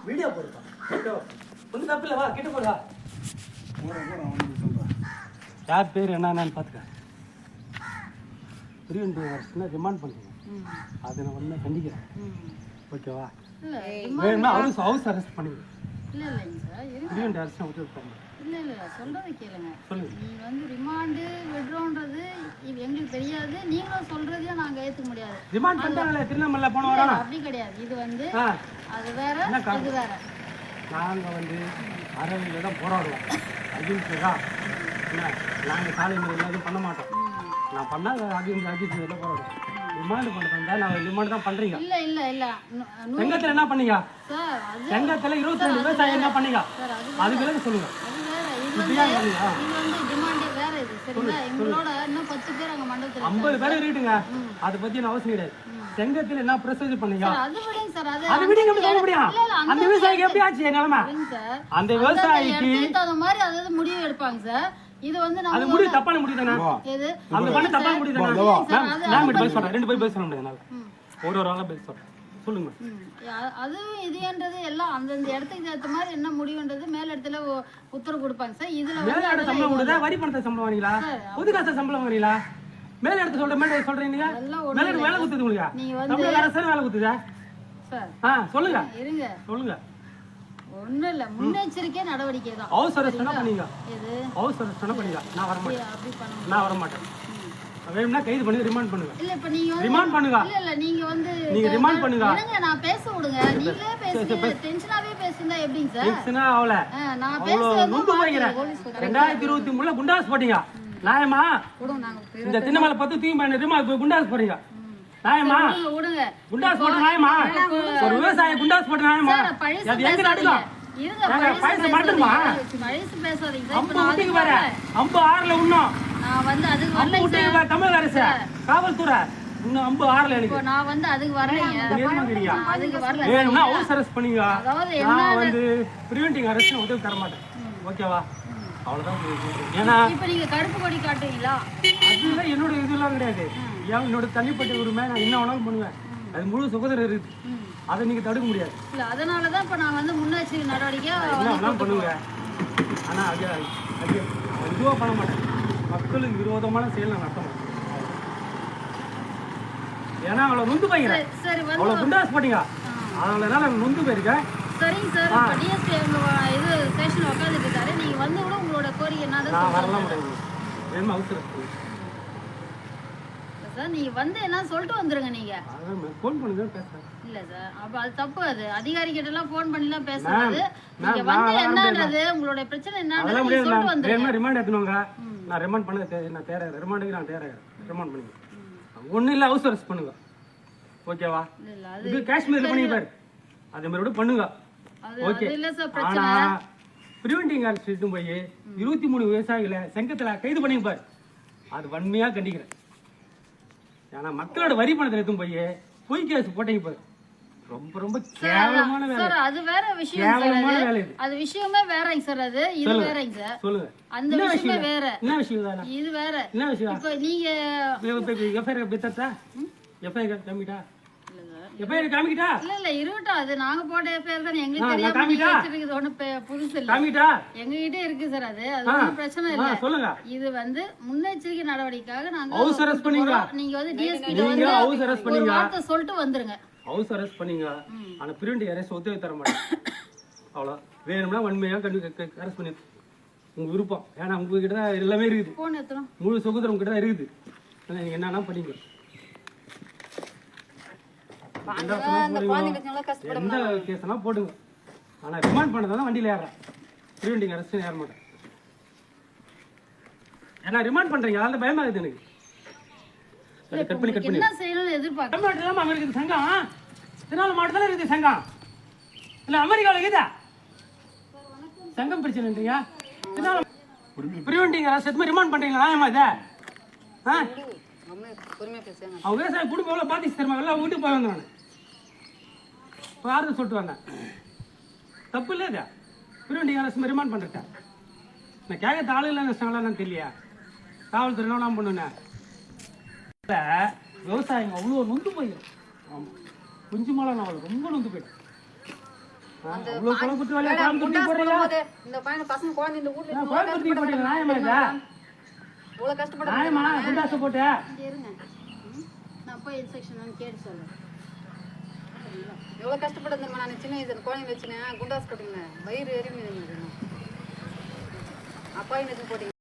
Video போடுப்பா. Video ஒன்றும் தப்பு இல்லை, வா கிட்ட போடுவா. யார் பேர் என்னன்னு பார்த்துக்க. பிரிவென்டிவ் அரெஸ்ட்னா ரிமாண்ட் பண்ணுங்க. அதை நான் வந்து கண்டிக்கிறேன். ஓகேவா? வேணும்னா ஹவுஸ் அரெஸ்ட் பண்ணிடுங்க. இல்லை இல்லைங்க சார், பிரிவென்டிவ் அரெஸ்ட் விட்டு தரணும். இல்லை இல்லை சொல்கிறத கேளுங்க. சொல்லுங்க. நீங்கள் வந்து ரிமாண்டு விடுறோன்றது இது எங்களுக்கு தெரியாது. நீங்களும் சொல்கிறதையும் நாங்கள் ஏற்றுக்க முடியாது. ரிமாண்ட் பண்ணுறாங்களே திருநெல்வேலியில் போன வாரம். அப்படி கிடையாது. இது வந்து அது வேற, இது வேற. நாங்கள் வந்து அறவையில் தான் போராடுவோம். அகிம்சைதான் என்ன, நாங்கள் காலை முறையில் எதுவும் பண்ண மாட்டோம். நான் பண்ணால் அகிம்சையில் போராடுவோம். ரிமாண்ட் பண்ணுறதா நான் ரிமாண்ட் தான் பண்ணுறீங்க. இல்லை இல்லை இல்லை செங்கத்தில் என்ன பண்ணீங்க? சார் செங்கத்தில் 22 விவசாயம் என்ன பண்ணீங்க? அது பிறகு சொல்லுங்க. இது வந்து டிமாண்டே வேற. இது சரிங்களா? எங்களோட இன்னும் 10 பேர் அங்கே மண்டபத்தில் 50 பேர் இருக்குங்க. அதை பற்றி நான் அவசியம் கிடையாது. செங்கத்தில் என்ன ப்ரொசீஜர் பண்ணீங்க? அது விடுங்க சார். அது விடுங்க எப்படி சொல்ல முடியும்? அந்த விவசாயிக்கு எப்படி ஆச்சு நிலைமை? அந்த விவசாயிக்கு அந்த மாதிரி அதாவது முடிவு எடுப்பாங்க சார். இது வந்து அது முடிவு தப்பான முடிவு தானே? எது அந்த பண்ண தப்பான முடிவு தானே? நான் பதில் சொல்றேன். 2 பேர் சொல்ல முடியாது. ஒரு ஆளா பதில் சொல்றேன். சொல்லுங்க. அது இதுன்றது எல்லாம் அந்தந்த இடத்துக்கு ஏற்ற மாதிரி என்ன முடிவுன்றது மேல இடத்துல உத்தரவு கொடுப்பாங்க சார். இதுல மேல இடத்துல சம்பளம் கொடுத்தா வரி பணத்தை சம்பளம் வாங்கிங்களா? பொது காசு சம்பளம் வாங்கிங்களா? மேல இடத்துல சொல்ற மேல சொல்றீங்க. மேல வேலை குத்துது உங்களுக்கு. நீங்க வந்து தமிழக அரசு வேலை குத்துதா சார்? சொல்லுங்க. இருங்க சொல்லுங்க. ஒண்ணு இல்ல, முன்னெச்சரிக்கை நடவடிக்கை தான். ஹவுஸ் அரெஸ்ட் பண்ணீங்க. எது ஹவுஸ் அரெஸ்ட் பண்ணீங்க? நான் வர மாட்டேன். அப்படி பண்ண நான் வர மாட்டேன். வேணும்னா கைது பண்ணி ரிமாண்ட் பண்ணுங்க. இல்ல இப்ப நீங்க வந்து ரிமாண்ட் பண்ணுங்க. இல்ல இல்ல நீங்க வந்து நீங்க ரிமாண்ட் பண்ணுங்க. இல்லங்க நான் பேச விடுங்க. நீங்களே பேசுங்க. டென்ஷனாவே பேசினா எப்படிங்க சார்? டென்ஷனா ஆவல. நான் பேசுறது நுண்டு போறீங்க. 2023 குண்டாஸ் போட்டீங்க. நியாயமா? இந்த திண்ணமலை 10 தூக்கி பண்ணி ரிமாண்ட் குண்டாஸ் போறீங்க. நியாயமா? விடுங்க. குண்டாஸ் போட்ட நியாயமா? ஒரு விவசாயி குண்டாஸ் போட்ட நியாயமா? அது எங்க நடக்கும்? பைசா மாட்டுமா? அம்பு விட்டுக்கு பாரு. அம்பு 6ல இன்னும் நான் வந்து அதுக்கு அம்பு விட்டுக்கு பாரு. தமிழக அரசு காவல்துறை இன்னும் அம்பு 6ல எனக்கு. நான் வந்து அதுக்கு வரலைங்க. அதுக்கு வரல. வேணும்னா ஹவுஸ் அரெஸ்ட் பண்ணீங்க. நான் வந்து பிரிவென்டிவ் அரெஸ்ட் உதவி தர மாட்டேன். ஓகேவா? அவ்வளவுதான். ஏன்னா இப்ப நீங்க கருப்பு கொடி காட்டுவீங்களா? அதுல என்னோட இதெல்லாம் கிடையாது. என்னோட தனிப்பட்ட உரிமை. நான் என்ன வேணாலும் பண்ணுவேன். அது முழு சுதந்திரம் இருக்கு. அதை நீங்க தடுக்க முடியாது. இல்ல அதனாலதான் இப்ப நான் வந்து முன்னெச்சரிக்கை நடவடிக்கை என்ன வேணாலும் பண்ணுவேன். ஆனா அது இதுவா பண்ண மாட்டேன். மக்களுக்கு விரோதமான செயல் நான் நடத்த மாட்டேன். ஏன்னா அவளை நொந்து போய்கிறேன். அவளை குண்டாஸ் போட்டீங்க. அதனால நொந்து போயிருக்கேன். சரிங்க சார். இப்போ டிஎஸ்பி இது ஸ்டேஷன் உட்காந்துட்டு இருக்காரு. நீங்க வந்து கூட உங்களோட கோரிக்கை என்னதான் நான் வரலாம் முடியாது. வேணுமா அவசரம் சார். நீங்க வந்து என்ன சொல்லிட்டு வந்துருங்க. நீங்க ஃபோன் பண்ணுங்க பேசுறேன். இல்ல சார் அப்ப அது தப்பு. அது அதிகாரி கிட்ட எல்லாம் ஃபோன் பண்ணி எல்லாம் பேசுறது. நீங்க வந்து என்னன்றது உங்களுடைய பிரச்சனை என்னன்றது சொல்லிட்டு வந்துருங்க. வேணுமா ரிமாண்ட் எடுத்துவாங்க. நான் ரிமாண்ட் பண்ண நான் தேர்றேன். ரிமாண்டுக்கு நான் தேர்றேன். ரிமாண்ட் பண்ணுங்க. ஒன்றும் இல்லை ஹவுஸ் அரெஸ்ட் பண்ணுங்க. ஓகேவா? இது காஷ்மீர்ல பண்ணி பாரு. அதே மாதிரி கூட பண்ணுங்க. ஓகே. ஆனா பிரிவென்டிவ் அரெஸ்ட் போய் 23 விவசாயிகளை செங்கத்தில் கைது பண்ணிங்க பாரு. அது வன்மையா கண்டிக்கிறேன். ஏன்னா மக்களோட வரி பணத்தை எடுத்து போய் பொய் கேஸ் போட்டீங்க பாரு. ரொம்ப ரொம்ப கேவலமான வேலை சார். அது வேற விஷயம். கேவலமான வேலை இது. அது விஷயமே வேறங்க சார். அது இது வேறங்க சார். சொல்லுங்க. அந்த விஷயமே வேற. என்ன விஷயம் தான? இது வேற. என்ன விஷயம்? இப்போ நீங்க எஃப்ஐஆர் பித்தத்தா? எஃப்ஐஆர் காமிட்டா? எஃப்ஐஆர் காமிட்டா? இல்ல இல்ல இருக்கட்டும். அது நாங்க போட்ட எஃப்ஐஆர் தான். எங்களுக்கு தெரியாம வச்சிருக்கிறது ஒண்ணு புதுசு இல்ல. காமிட்டா? எங்ககிட்ட இருக்கு சார். அது ஒண்ணும் பிரச்சனை இல்ல. சொல்லுங்க. இது வந்து முன்னெச்சரிக்கை நடவடிக்கையாக நாங்க ஹவுஸ் அரெஸ்ட் பண்ணீங்க. நீங்க வந்து டிஎஸ்பி கிட்ட வந்து ஹவுஸ் அரெஸ்ட் பண்ணீங்க. ஒரு வார்த்தை சொல்லிட்டு வந்துருங்க. ஹவுஸ் அரெஸ்ட் பண்ணீங்க. ஆனா பிரிவென்டிவ் அரெஸ்ட் உதவி தர மாட்டேன். அவ்வளோ வேணும்னா வன்மையா அரெஸ்ட் பண்ணி உங்க விருப்பம். ஏன்னா உங்ககிட்ட தான் எல்லாமே இருக்குது. போன் எத்தணும் முழு சுதந்திரம் உங்ககிட்ட தான் இருக்குது. நீங்க என்னன்னா பண்ணீங்க. எந்த கேஸ்னா போடுங்க. ஆனா ரிமாண்ட் பண்ணதான் வண்டியில ஏறேன். பிரிவென்டிவ் அரெஸ்ட் ஏற மாட்டேன். ஏன்னா ரிமாண்ட் பண்றீங்க. அதனால பயமா இருக்குது எனக்கு. கட் பண்ணி என்ன செய்யணும்னு எதிர்பார்க்க தமிழ்நாட்டுல தான் இருக்குது சங்கம். திருநாள் மாவட்டத்தில் இருக்குது சங்கம். இல்ல அமெரிக்காவில் இருக்குதா சங்கம் பிரச்சனைன்றீங்க? பிரிவென்டிவ் அரெஸ்ட் ரிமாண்ட் பண்றீங்களா? நியாயமா இதை? அவங்க விவசாய குடும்பம் எவ்வளோ பாதிச்சு தருமா? எல்லாம் வீட்டுக்கு போய் வந்தேன். நான் ஆறுதல் சொல்லிட்டு வந்தேன். தப்பு இல்லை இது. பிரிவென்டிவ் அரெஸ்ட் ரிமாண்ட் பண்ணுறேன். நான் கேட்க ஆளுகளை நஷ்டங்களா தெரியலையா? காவல்துறை என்ன பண்ணுனேன். விவசாயிங்க அவ்வளோ நொந்து போயிடும். ஆமாம் கொஞ்சமாலாம் நான் ரொம்ப நொந்து போயிடும். அவ்வளவு பணம் கொடுத்து வேலையை கோயம்புத்தூர் போடுறீங்க. இந்த பையன் பசங்க குழந்தை இந்த ஊர்ல கோயம்புத்தூர் போட்டீங்க நியாயமா இதா? இவ்வளவு கஷ்டப்பட்டு நியாயமா குண்டாசை போட்டு இங்க இருங்க. நான் போய் இன்ஸ்ட்ரக்ஷன் கேட்டு சொல்றேன். எவ்வளவு கஷ்டப்பட்டு இருந்தேன் நான் சின்ன வயசுல குழந்தைங்க வச்சுனேன் குண்டாஸ் போட்டீங்க வயிறு எரியுது அப்பா என்ன போட்டீங்க